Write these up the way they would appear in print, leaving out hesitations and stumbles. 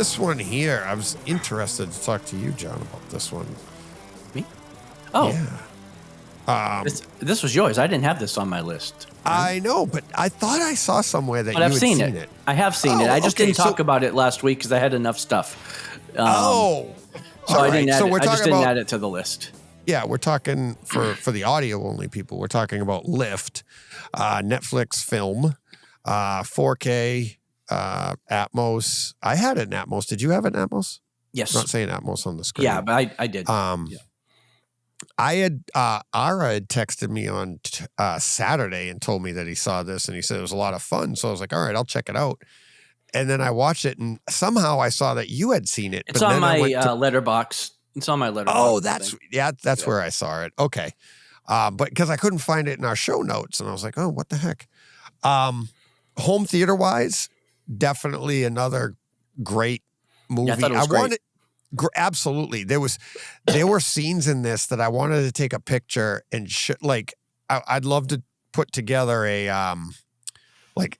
this one here, I was interested to talk to you, John, about this one. Me? Oh. Yeah. This was yours. I didn't have this on my list. I know, but I thought I saw somewhere that But you I've had seen seen it. it. I have seen it. I just didn't talk about it last week because I had enough stuff. So I didn't add so it. we're I just talking didn't about, add it to the list. Yeah, we're talking for the audio only people. We're talking about Lift, Netflix film, 4K, Atmos. I had it in Atmos. Did you have it in Atmos? Yes. I'm not saying Atmos on the screen. Yeah, but I did. I had Ara had texted me on Saturday and told me that he saw this and he said it was a lot of fun. So I was like, all right, I'll check it out. And then I watched it and somehow I saw that you had seen it. It's on my letterbox. It's on my letterbox. Oh, that's where I saw it. Okay. But because I couldn't find it in our show notes and I was like, oh, what the heck? Home theater wise, definitely another great movie. Yeah, I thought it was great. Absolutely. There were scenes in this that I wanted to take a picture and I'd love to put together a like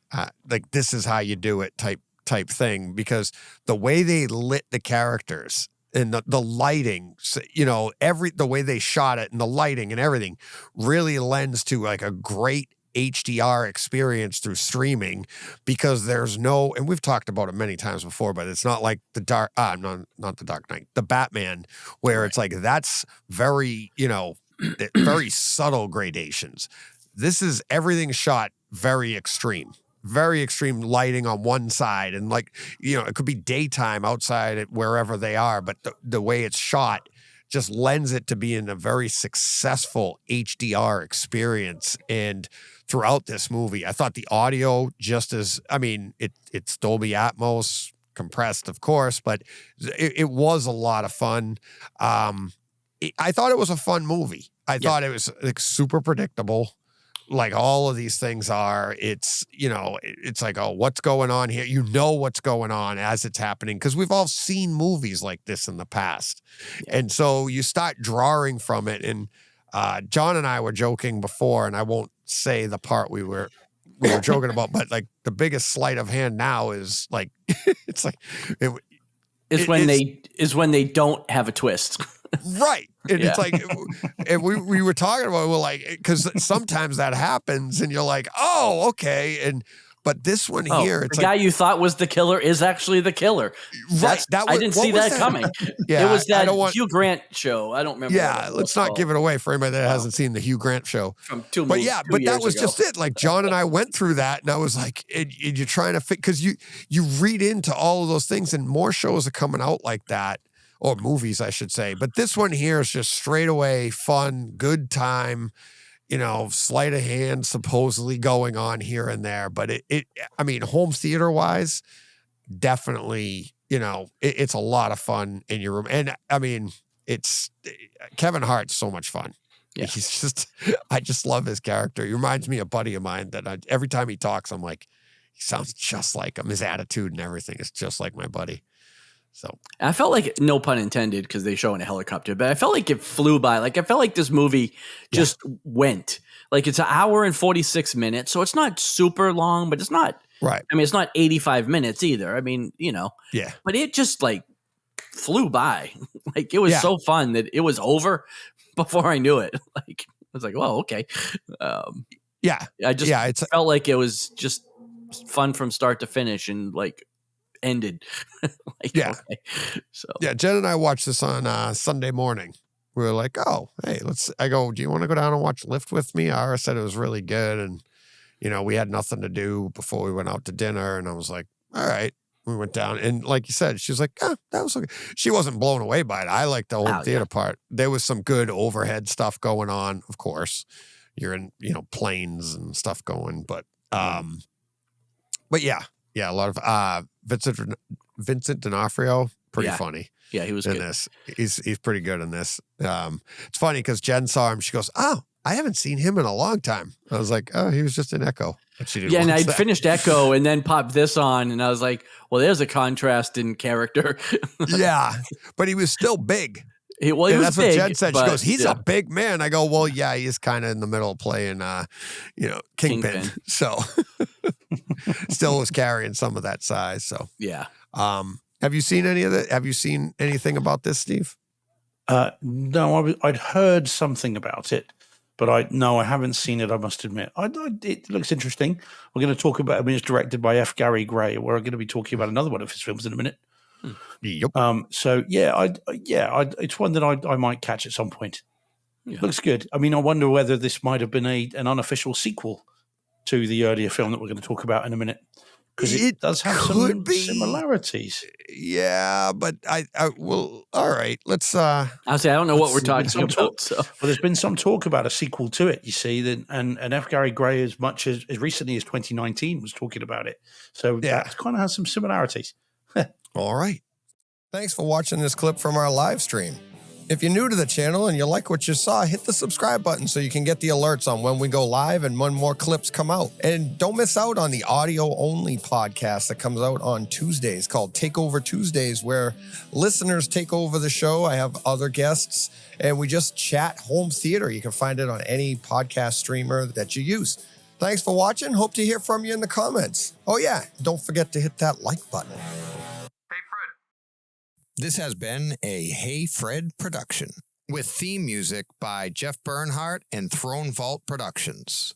this is how you do it type thing, because the way they lit the characters and the lighting, the way they shot it and the lighting and everything really lends to like a great HDR experience through streaming, because there's no, and we've talked about it many times before, but it's not like not the Dark Knight, the Batman, where it's like, that's very, very subtle gradations. This is everything shot very extreme lighting on one side. And it could be daytime outside at wherever they are, but the way it's shot just lends it to being a very successful HDR experience. And throughout this movie, I thought the audio it's Dolby Atmos, compressed, of course, but it was a lot of fun. I thought it was a fun movie. I thought it was super predictable. Like all of these things are, it's like, oh, what's going on here? You know what's going on as it's happening, because we've all seen movies like this in the past. Yeah. And so you start drawing from it. And John and I were joking before, and I won't say the part we were joking about, but like the biggest sleight of hand now is like, it's like, when they don't have a twist. Right. And it's like, and we were talking about it, we're like, because sometimes that happens and you're like, oh, okay. But this one here, it's the guy you thought was the killer is actually the killer. Right. I didn't see that coming. Yeah, it was that Hugh Grant show. I don't remember. Yeah, let's not give it away for anybody that hasn't seen the Hugh Grant show. From two but years that was ago. just it. Like John and I went through that, and I was like, and you're trying to fit, because you read into all of those things, and more shows are coming out like that. Or movies, I should say. But this one here is just straight away fun, good time, sleight of hand supposedly going on here and there. But home theater wise, definitely, it's a lot of fun in your room. And it's Kevin Hart's so much fun. Yeah. I just love his character. He reminds me of a buddy of mine that every time he talks, I'm like, he sounds just like him. His attitude and everything is just like my buddy. So I felt like, no pun intended, because they show in a helicopter, but I felt like it flew by. Like I felt like this movie just went. Like it's an hour and 46 minutes, so it's not super long, but it's not right. It's not 85 minutes either. Yeah. But it just like flew by. Like it was so fun that it was over before I knew it. Like I was like, well, okay. I just felt like it was just fun from start to finish, and like ended. Okay. So Jen and I watched this on Sunday morning. We were like, oh, hey, I go, do you want to go down and watch Lift with me? Ara said it was really good, and we had nothing to do before we went out to dinner, and I was like, all right. We went down, and like you said, she was like, oh, that was okay. She wasn't blown away by it. I liked the whole theater part. There was some good overhead stuff going on, of course. You're in, planes and stuff going, but yeah, a lot of Vincent D'Onofrio, pretty funny. Yeah, he was in good. This. He's pretty good in this. It's funny because Jen saw him. She goes, "Oh, I haven't seen him in a long time." I was like, "Oh, he was just in Echo." But she didn't. Yeah, and I finished Echo and then popped this on, and I was like, "Well, there's a contrast in character." Yeah, but he was still big. That's big, what Jen said. She goes, he's a big man. I go, well, yeah, he's kind of in the middle playing,'Kingpin. So still was carrying some of that size. So, yeah. Have you seen any of it? Have you seen anything about this, Steve? No, I'd heard something about it, but I haven't seen it. I must admit, it looks interesting. We're going to talk about. I mean, it's directed by F. Gary Gray. We're going to be talking about another one of his films in a minute. Yep. So it's one that I might catch at some point. Yeah. Looks good. I mean, I wonder whether this might have been an unofficicial sequel to the earlier film that we're going to talk about in a minute, because it does have some similarities. Yeah, but I will. All right, let's. I don't know what we're talking about. Well, there's been some talk about a sequel to it. You see, and F. Gary Gray, as recently as 2019, was talking about it. So that kind of has some similarities. All right. Thanks for watching this clip from our live stream. If you're new to the channel and you like what you saw, hit the subscribe button so you can get the alerts on when we go live and when more clips come out. And don't miss out on the audio-only podcast that comes out on Tuesdays called Takeover Tuesdays, where listeners take over the show. I have other guests, and we just chat home theater. You can find it on any podcast streamer that you use. Thanks for watching. Hope to hear from you in the comments. Oh yeah, don't forget to hit that like button. This has been a Hey Fred production with theme music by Jeff Bernhardt and Throne Vault Productions.